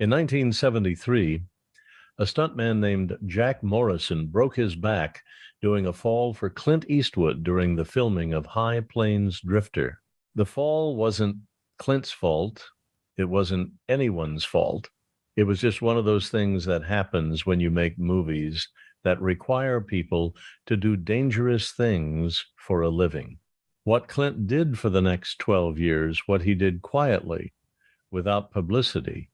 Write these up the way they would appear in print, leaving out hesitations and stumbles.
In 1973, a stuntman named Jack Morrison broke his back doing a fall for Clint Eastwood during the filming of High Plains Drifter. The fall wasn't Clint's fault. It wasn't anyone's fault. It was just one of those things that happens when you make movies that require people to do dangerous things for a living. What Clint did for the next 12 years, what he did quietly, without publicity,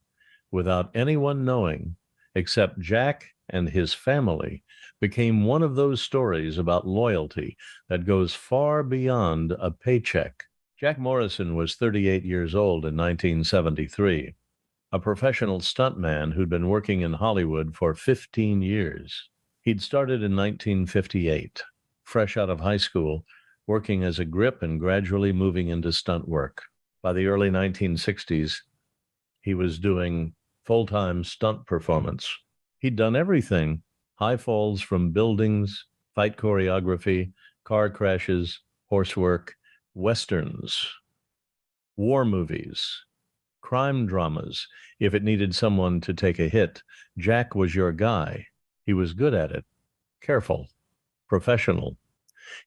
without anyone knowing, except Jack and his family, became one of those stories about loyalty that goes far beyond a paycheck. Jack Morrison was 38 years old in 1973, a professional stuntman who'd been working in Hollywood for 15 years. He'd started in 1958, fresh out of high school, working as a grip and gradually moving into stunt work. By the early 1960s, he was doing full-time stunt performance. He'd done everything: high falls from buildings, fight choreography, car crashes, horse work, westerns, war movies, crime dramas. If it needed someone to take a hit, Jack was your guy. He was good at it, careful, professional.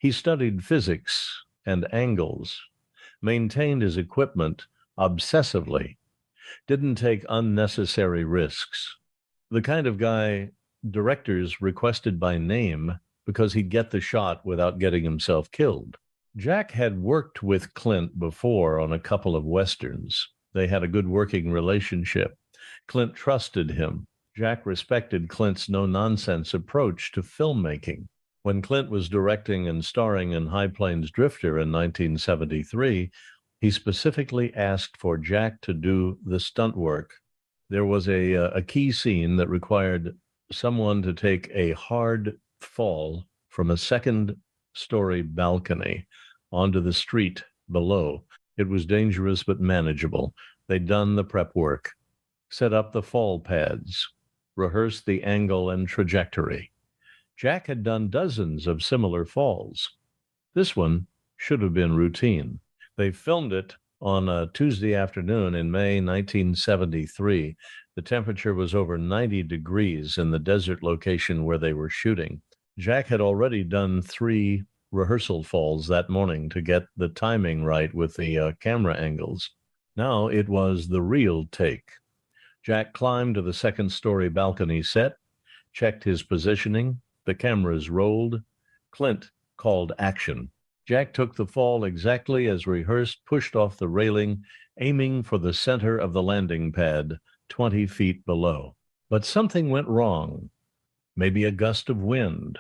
He studied physics and angles, maintained his equipment obsessively, didn't take unnecessary risks. The kind of guy directors requested by name because he'd get the shot without getting himself killed. Jack had worked with Clint before on a couple of westerns. They had a good working relationship. Clint trusted him. Jack respected Clint's no-nonsense approach to filmmaking. When Clint was directing and starring in High Plains Drifter in 1973, he specifically asked for Jack to do the stunt work. There was a key scene that required someone to take a hard fall from a second-story balcony onto the street below. It was dangerous but manageable. They'd done the prep work, set up the fall pads, rehearsed the angle and trajectory. Jack had done dozens of similar falls. This one should have been routine. They filmed it on a Tuesday afternoon in May 1973. The temperature was over 90 degrees in the desert location where they were shooting. Jack had already done 3 rehearsal falls that morning to get the timing right with the camera angles. Now it was the real take. Jack climbed to the second-story balcony set, checked his positioning, the cameras rolled. Clint called action. Jack took the fall exactly as rehearsed, pushed off the railing, aiming for the center of the landing pad, 20 feet below. But something went wrong. Maybe a gust of wind.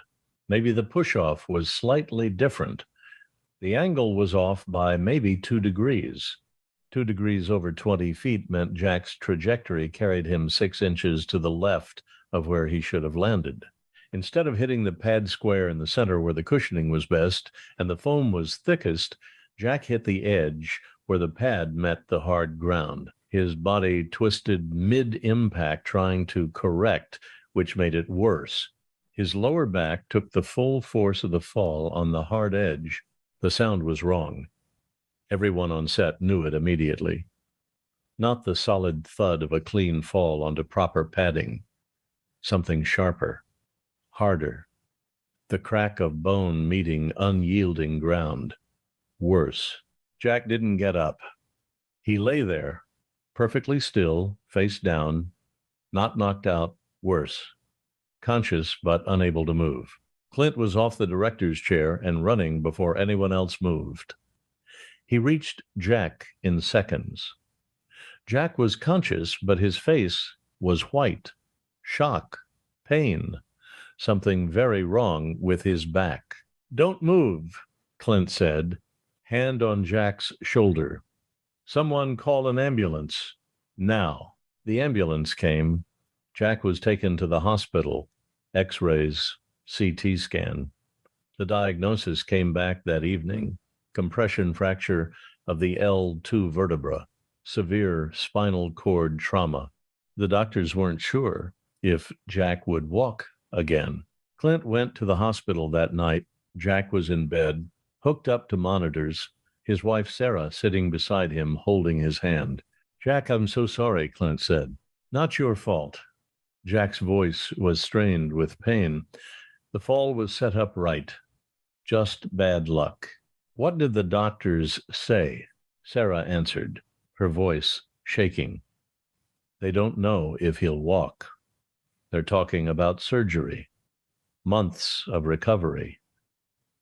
Maybe the push-off was slightly different. The angle was off by maybe 2 degrees. 2 degrees over 20 feet meant Jack's trajectory carried him 6 inches to the left of where he should have landed. Instead of hitting the pad square in the center where the cushioning was best and the foam was thickest, Jack hit the edge where the pad met the hard ground. His body twisted mid-impact trying to correct, which made it worse. His lower back took the full force of the fall on the hard edge. The sound was wrong. Everyone on set knew it immediately. Not the solid thud of a clean fall onto proper padding. Something sharper, harder. The crack of bone meeting unyielding ground. Worse. Jack didn't get up. He lay there, perfectly still, face down, not knocked out, worse. Conscious but unable to move. Clint was off the director's chair and running before anyone else moved. He reached Jack in seconds. Jack was conscious, but his face was white. Shock, pain, something very wrong with his back. "Don't move," Clint said, hand on Jack's shoulder. "Someone call an ambulance. Now." The ambulance came. Jack was taken to the hospital. X-rays, CT scan. The diagnosis came back that evening. Compression fracture of the L2 vertebra. Severe spinal cord trauma. The doctors weren't sure if Jack would walk again. Clint went to the hospital that night. Jack was in bed, hooked up to monitors, his wife Sarah sitting beside him, holding his hand. "Jack, I'm so sorry," Clint said. Not your fault. Jack's voice was strained with pain. The fall was set up right. Just bad luck. What did the doctors say? Sarah answered, her voice shaking. They don't know if he'll walk. They're talking about surgery, months of recovery,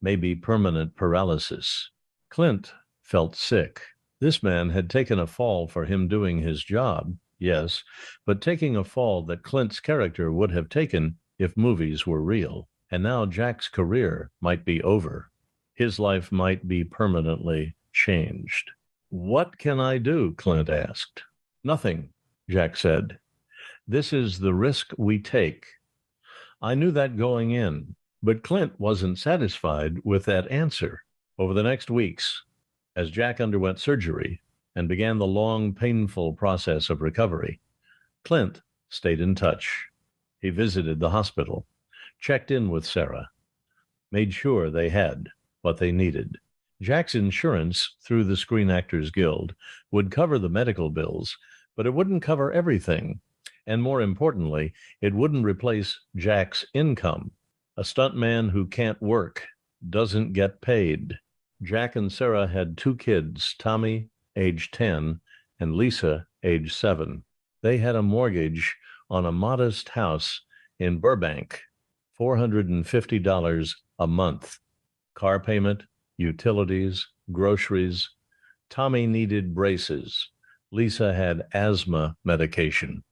maybe permanent paralysis. Clint felt sick. This man had taken a fall for him doing his job, yes, but taking a fall that Clint's character would have taken if movies were real. And now Jack's career might be over. His life might be permanently changed. What can I do? Clint asked. Nothing, Jack said. This is the risk we take. I knew that going in, but Clint wasn't satisfied with that answer. Over the next weeks, as Jack underwent surgery and began the long, painful process of recovery, Clint stayed in touch. He visited the hospital, checked in with Sarah, made sure they had what they needed. Jack's insurance through the Screen Actors Guild would cover the medical bills, but it wouldn't cover everything. And more importantly, it wouldn't replace Jack's income. A stuntman who can't work doesn't get paid. Jack and Sarah had two kids, Tommy, age 10, and Lisa, age 7. They had a mortgage on a modest house in Burbank, $450 a month. Car payment, utilities, groceries. Tommy needed braces. Lisa had asthma medication.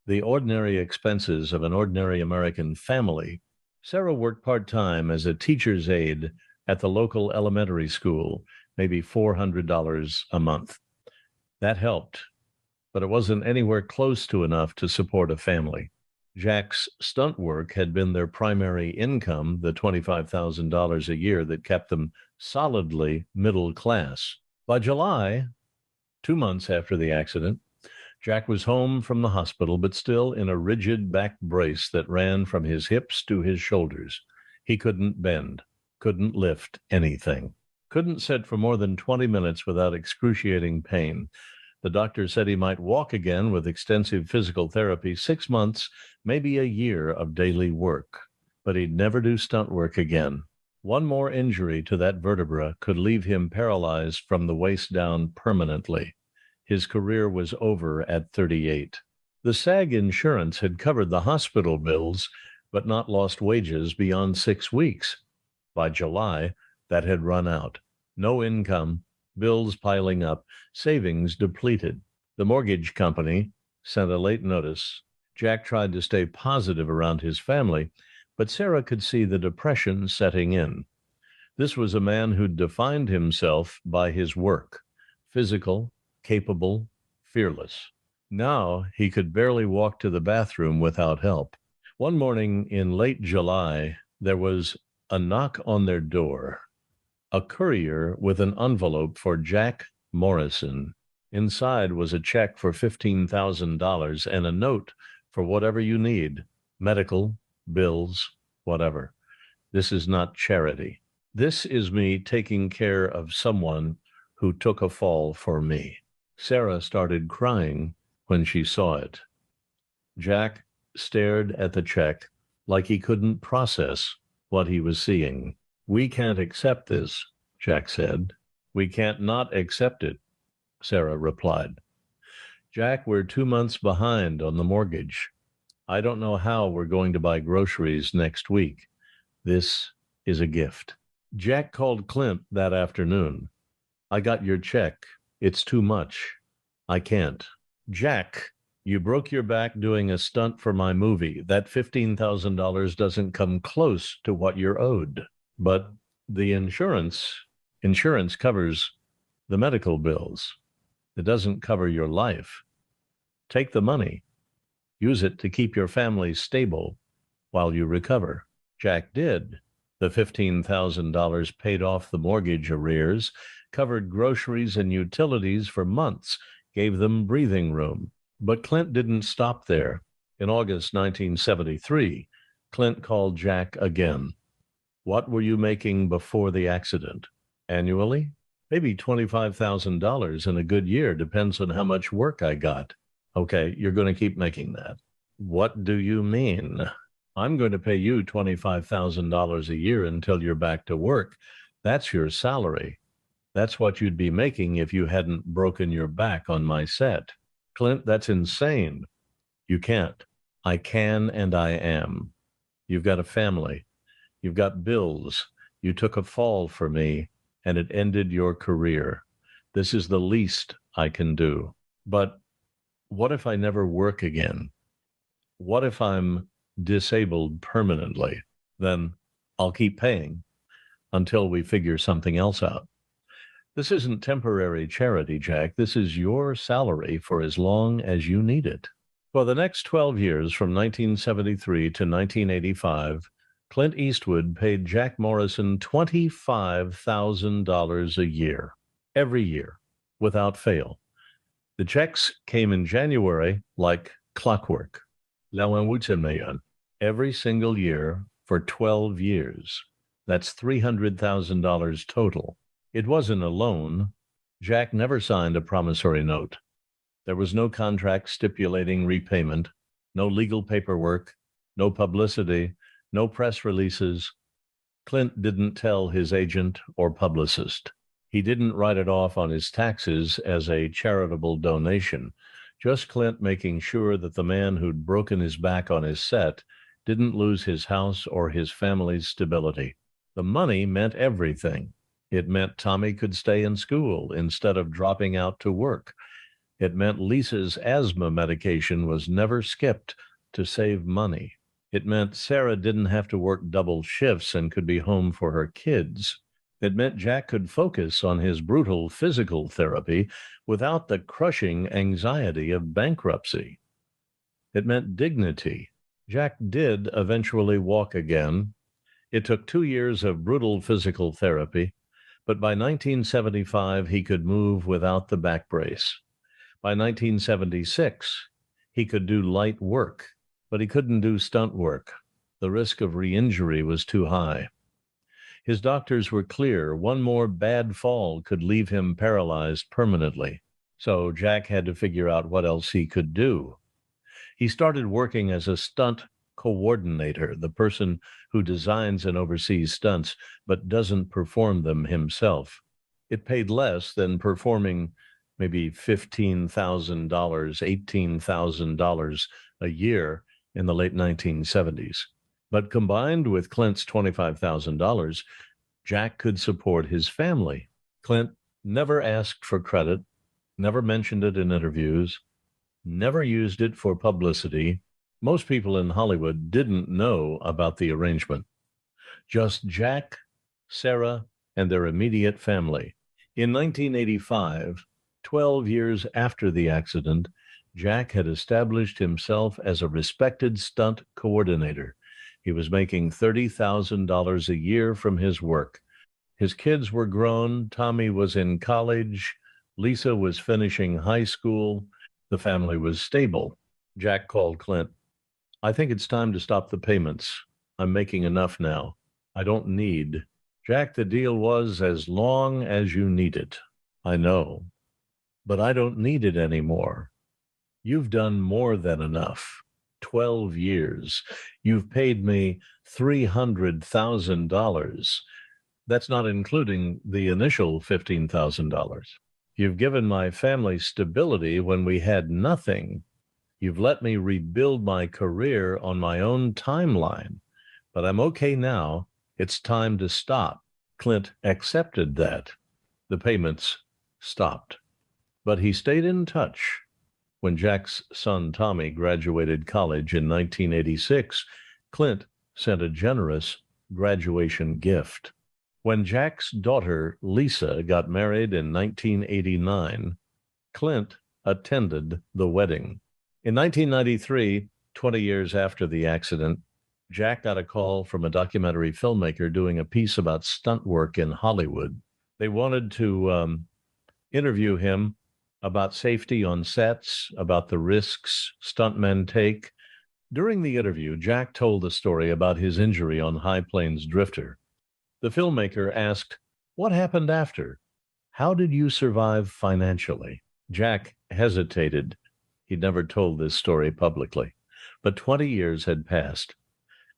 The ordinary expenses of an ordinary American family. Sarah worked part-time as a teacher's aide at the local elementary school, maybe $400 a month. That helped, but it wasn't anywhere close to enough to support a family. Jack's stunt work had been their primary income, the $25,000 a year that kept them solidly middle class. By July, 2 months after the accident, Jack was home from the hospital, but still in a rigid back brace that ran from his hips to his shoulders. He couldn't bend, couldn't lift anything, couldn't sit for more than 20 minutes without excruciating pain. The doctor said he might walk again with extensive physical therapy, 6 months, maybe a year of daily work, but he'd never do stunt work again. One more injury to that vertebra could leave him paralyzed from the waist down permanently. His career was over at 38. The SAG insurance had covered the hospital bills, but not lost wages beyond 6 weeks. By July, that had run out. No income, bills piling up, savings depleted. The mortgage company sent a late notice. Jack tried to stay positive around his family, but Sarah could see the depression setting in. This was a man who defined himself by his work, physical, capable, fearless. Now he could barely walk to the bathroom without help. One morning in late July, there was a knock on their door. A courier with an envelope for Jack Morrison. Inside was a check for $15,000 and a note for whatever you need, medical, bills, whatever. This is not charity. This is me taking care of someone who took a fall for me. Sarah started crying when she saw it. Jack stared at the check like he couldn't process what he was seeing. We can't accept this, Jack said. We can't not accept it, Sarah replied. Jack, we're 2 months behind on the mortgage. I don't know how we're going to buy groceries next week. This is a gift. Jack called Clint that afternoon. I got your check. It's too much. I can't. Jack, you broke your back doing a stunt for my movie. That $15,000 doesn't come close to what you're owed. But the insurance covers the medical bills. It doesn't cover your life. Take the money. Use it to keep your family stable while you recover. Jack did. The $15,000 paid off the mortgage arrears, covered groceries and utilities for months, gave them breathing room. But Clint didn't stop there. In August 1973, Clint called Jack again. What were you making before the accident? Annually? Maybe $25,000 in a good year, depends on how much work I got. Okay, you're going to keep making that. What do you mean? I'm going to pay you $25,000 a year until you're back to work. That's your salary. That's what you'd be making if you hadn't broken your back on my set. Clint, that's insane. You can't. I can and I am. You've got a family. You've got bills. You took a fall for me and it ended your career. This is the least I can do. But what if I never work again? What if I'm disabled permanently? Then I'll keep paying until we figure something else out. This isn't temporary charity, Jack. This is your salary for as long as you need it. For the next 12 years, from 1973 to 1985, Clint Eastwood paid Jack Morrison $25,000 a year, every year, without fail. The checks came in January like clockwork. Every single year for 12 years. That's $300,000 total. It wasn't a loan. Jack never signed a promissory note. There was no contract stipulating repayment, no legal paperwork, no publicity, no press releases. Clint didn't tell his agent or publicist. He didn't write it off on his taxes as a charitable donation. Just Clint making sure that the man who'd broken his back on his set didn't lose his house or his family's stability. The money meant everything. It meant Tommy could stay in school instead of dropping out to work. It meant Lisa's asthma medication was never skipped to save money. It meant Sarah didn't have to work double shifts and could be home for her kids. It meant Jack could focus on his brutal physical therapy without the crushing anxiety of bankruptcy. It meant dignity. Jack did eventually walk again. It took 2 years of brutal physical therapy, but by 1975, he could move without the back brace. By 1976, he could do light work, but he couldn't do stunt work. The risk of re-injury was too high. His doctors were clear. One more bad fall could leave him paralyzed permanently. So Jack had to figure out what else he could do. He started working as a stunt coordinator, the person who designs and oversees stunts but doesn't perform them himself. It paid less than performing maybe $15,000, $18,000 a year in the late 1970s. But combined with Clint's $25,000, Jack could support his family. Clint never asked for credit, never mentioned it in interviews, never used it for publicity. Most people in Hollywood didn't know about the arrangement. Just Jack, Sarah, and their immediate family. In 1985, 12 years after the accident, Jack had established himself as a respected stunt coordinator. He was making $30,000 a year from his work. His kids were grown. Tommy was in college. Lisa was finishing high school. The family was stable. Jack called Clint. I think it's time to stop the payments. I'm making enough now. I don't need. Jack, the deal was as long as you need it. I know, but I don't need it anymore. You've done more than enough. 12 years. You've paid me $300,000. That's not including the initial $15,000. You've given my family stability when we had nothing. You've let me rebuild my career on my own timeline. But I'm okay now. It's time to stop. Clint accepted that. The payments stopped. But he stayed in touch. When Jack's son Tommy graduated college in 1986, Clint sent a generous graduation gift. When Jack's daughter Lisa got married in 1989, Clint attended the wedding. In 1993, 20 years after the accident, Jack got a call from a documentary filmmaker doing a piece about stunt work in Hollywood. They wanted to interview him about safety on sets, about the risks stuntmen take. During the interview, Jack told the story about his injury on High Plains Drifter. The filmmaker asked, "What happened after? How did you survive financially?" Jack hesitated. He'd never told this story publicly, but 20 years had passed,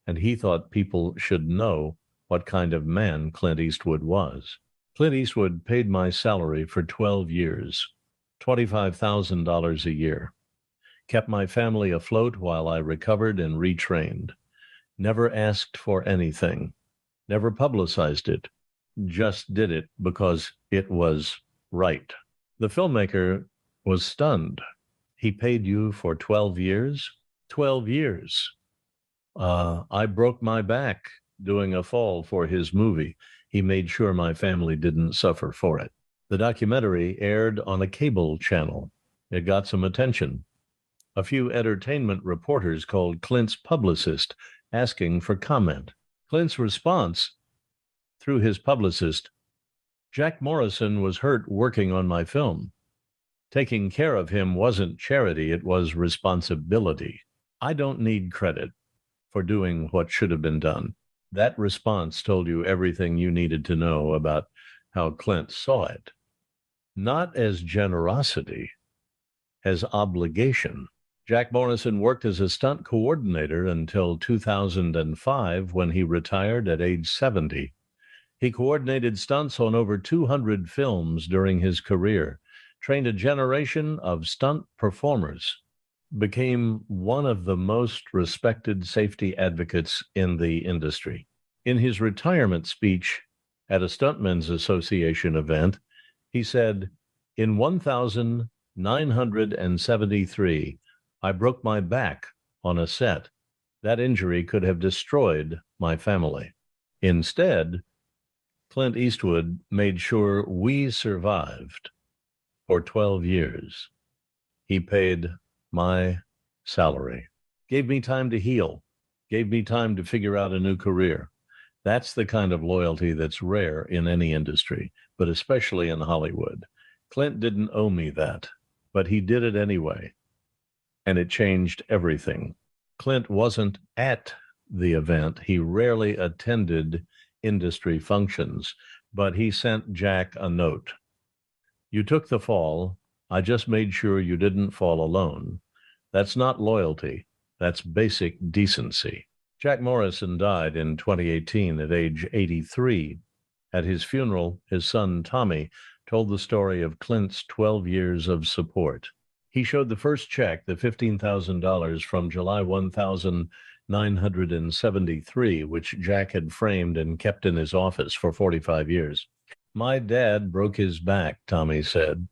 and he thought people should know what kind of man Clint Eastwood was. Clint Eastwood paid my salary for 12 years, $25,000 a year, kept my family afloat while I recovered and retrained, never asked for anything, never publicized it, just did it because it was right. The filmmaker was stunned. He paid you for 12 years? 12 years. I broke my back doing a fall for his movie. He made sure my family didn't suffer for it. The documentary aired on a cable channel. It got some attention. A few entertainment reporters called Clint's publicist asking for comment. Clint's response, through his publicist, Jack Morrison was hurt working on my film. Taking care of him wasn't charity, it was responsibility. I don't need credit for doing what should have been done. That response told you everything you needed to know about how Clint saw it. Not as generosity, as obligation. Jack Morrison worked as a stunt coordinator until 2005 when he retired at age 70. He coordinated stunts on over 200 films during his career, trained a generation of stunt performers, became one of the most respected safety advocates in the industry. In his retirement speech at a Stuntmen's Association event, he said, "In 1973, I broke my back on a set. That injury could have destroyed my family. Instead, Clint Eastwood made sure we survived for 12 years. He paid my salary, gave me time to heal, gave me time to figure out a new career." That's the kind of loyalty that's rare in any industry, but especially in Hollywood. Clint didn't owe me that, but he did it anyway, and it changed everything. Clint wasn't at the event. He rarely attended industry functions, but he sent Jack a note. "You took the fall. I just made sure you didn't fall alone. That's not loyalty. That's basic decency." Jack Morrison died in 2018 at age 83. At his funeral, his son Tommy told the story of Clint's 12 years of support. He showed the first check, the $15,000 from July 1973, which Jack had framed and kept in his office for 45 years. "My dad broke his back," Tommy said,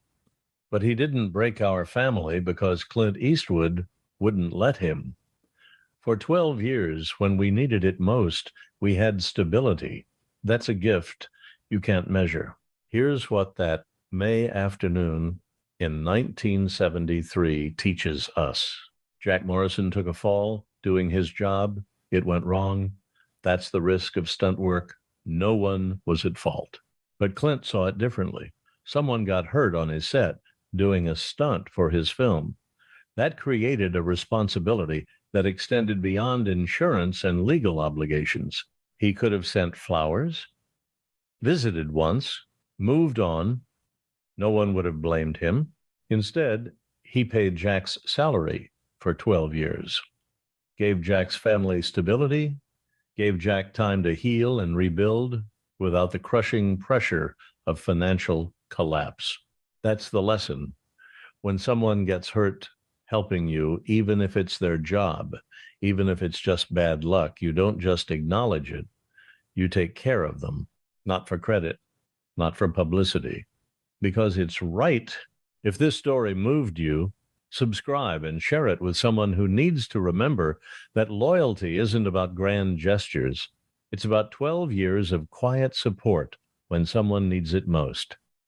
"but he didn't break our family because Clint Eastwood wouldn't let him. For 12 years, when we needed it most, we had stability. That's a gift you can't measure." Here's what that May afternoon in 1973 teaches us. Jack Morrison took a fall doing his job. It went wrong. That's the risk of stunt work. No one was at fault. But Clint saw it differently. Someone got hurt on his set doing a stunt for his film. That created a responsibility that extended beyond insurance and legal obligations. He could have sent flowers, visited once, moved on. No one would have blamed him. Instead, he paid Jack's salary for 12 years, gave Jack's family stability, gave Jack time to heal and rebuild without the crushing pressure of financial collapse. That's the lesson. When someone gets hurt helping you, even if it's their job, even if it's just bad luck, you don't just acknowledge it. You take care of them, not for credit, not for publicity, because it's right. If this story moved you, subscribe and share it with someone who needs to remember that loyalty isn't about grand gestures. It's about 12 years of quiet support when someone needs it most.